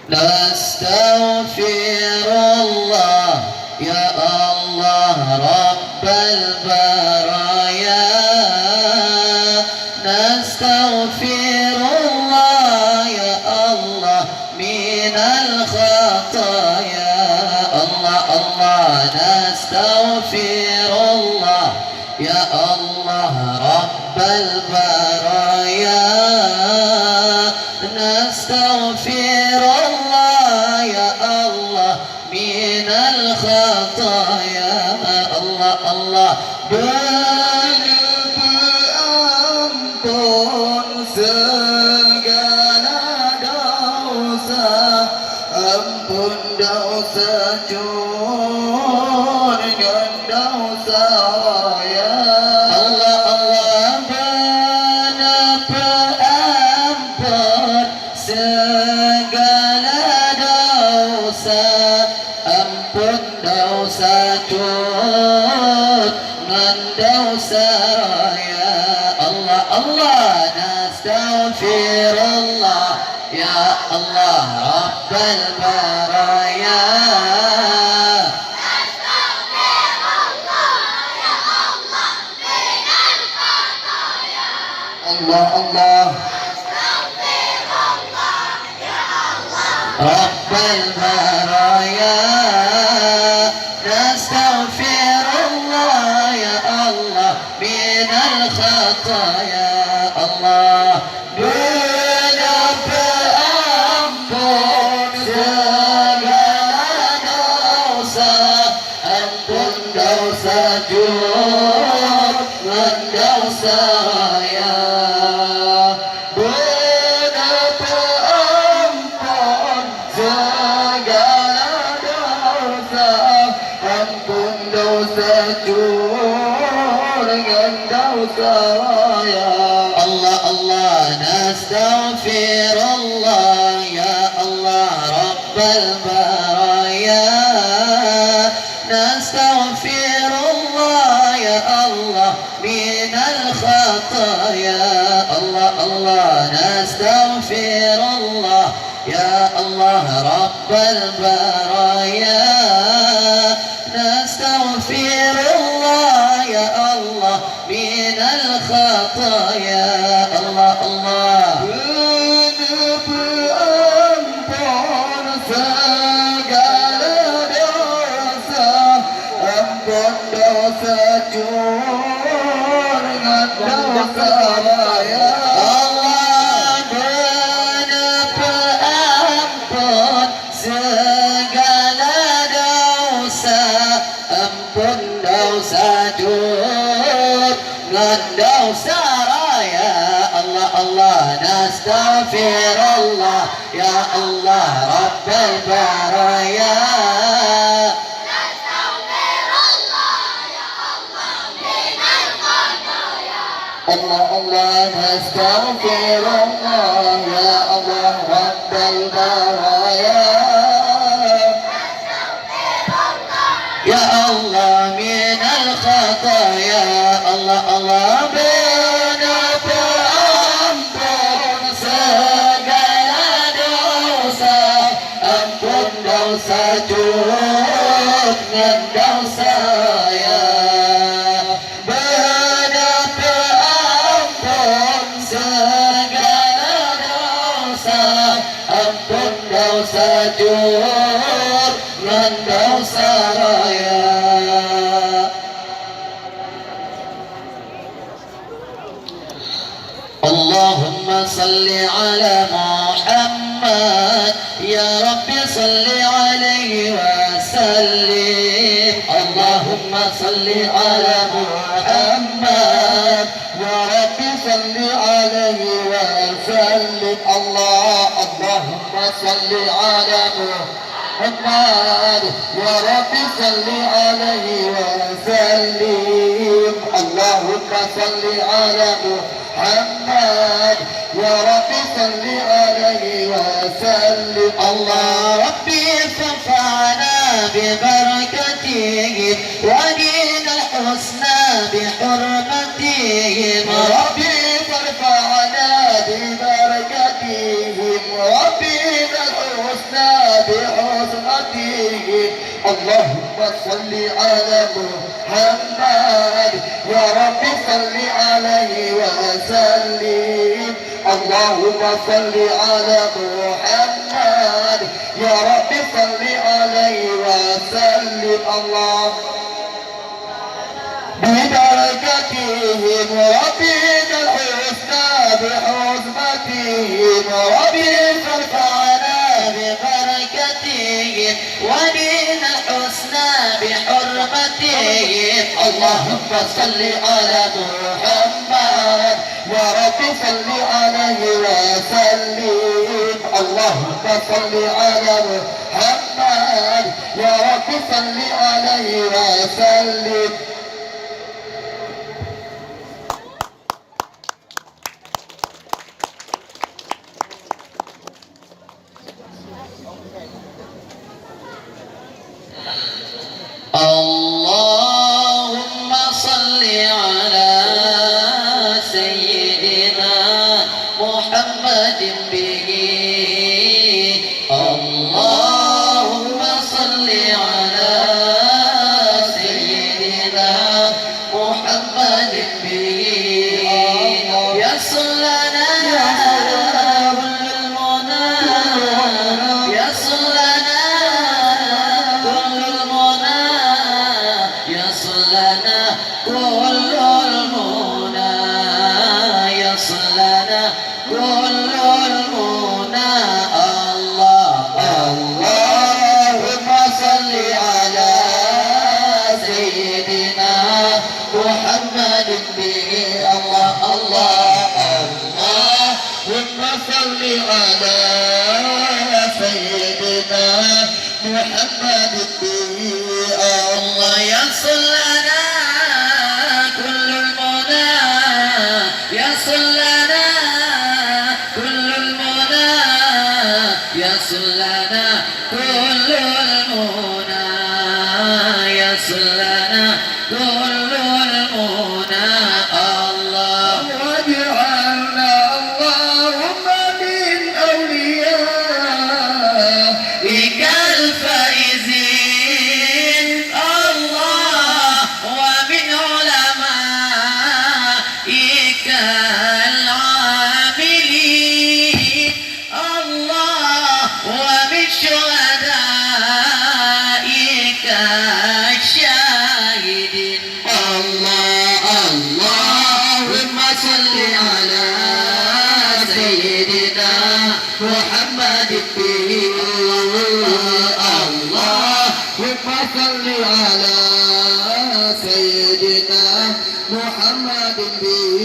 نستغفر الله يا الله رب البرايا نستغفر الله يا الله من الخطايا الله الله نستغفر الله يا الله رب البرايا نستغفر الله يا الله من الخطايا الله الله berampun segala dosa ampun dosa jun dan dosa raya Allah Allah benar perampun segala dosa ampun dosa jun dan dosa raya Allah Allah nastaghfirullah ya Allah rabbal baraya Allah Allah rabbal baraya nastaghfirullah ya Allah minal khataya Allah benar perampun segala dosa ampun dosa jun dan dosa raya benar perampun segala dosa ampun dosa jun dan dosa raya Allah Allah nastaghfirullah ya Allah rabbal baraya nastaghfirullah ya Allah minal khataya Allah Allah nastaghfirullah ya Allah rabbal baraya nastaghfirullah ya Allah minal khataya Allah Allah berampun segala dosa ampun dosa jun dan dosa raya Allah benar perampun segala dosa ampun dosa jun dan dosa raya Allah Allah nastaghfirullah ya Allah rabbal baraya Allah Allah nastaghfirullah ya Allah rabbal baraya ya Allah minal khataya Allah Allah benar perampun segala dosa ampun dosa jun dan dosa raya benar perampun segala dosa ampun dosa jun dan dosa raya Allahumma salli ala Muhammad ya Rabbi salli alaihi wa sallim Allahumma salli ala Muhammad ya Rabbi salli alaihi wa sallim Allahumma salli ala Muhammad ya Rabbi salli alaihi wa sallim Allahumma salli ala Muhammad ya Rabbi salli alaihi wa sallim Allah Rabbi fa'ana bi barakatihi wa dina al-husna bi hurmatihi Rabbi fa'ana bi barakatihi wa dina al-husna بعظمته اللهم صل على محمد يا رب صل عليه وسلم اللهم صل على محمد يا رب صل عليه وسلم الله ببركتهم ربنا الحسنى بحزمتهم ربنا فارفعنا ببركتهم ولنا الحسنى بحرمتهم اللهم صل على محمد يا رب صل عليه وسلم اللهم صل على محمد يا رب صل عليه وسلم اللهم صل على سيدنا محمد به اللهم صل على سيدنا محمد به يصل لنا كل المنى يصل لنا كل المنى يصل لنا كل المنى يصل لنا كل المنى الله اللهم صل على سيدنا محمد به الله اللهم صل على سيدنا محمد به الله يصل لنا كل المنى يصل لنا كل المنى يصل لنا كل المنى يصل لنا كل المنى الله واجعلنا اللهم من أوليائك الفائزين الله ومن علمائك العاملين الله ومن شهدائك الشاهدين اللهم صل على سيدنا محمد به اللهم صل على سيدنا محمد به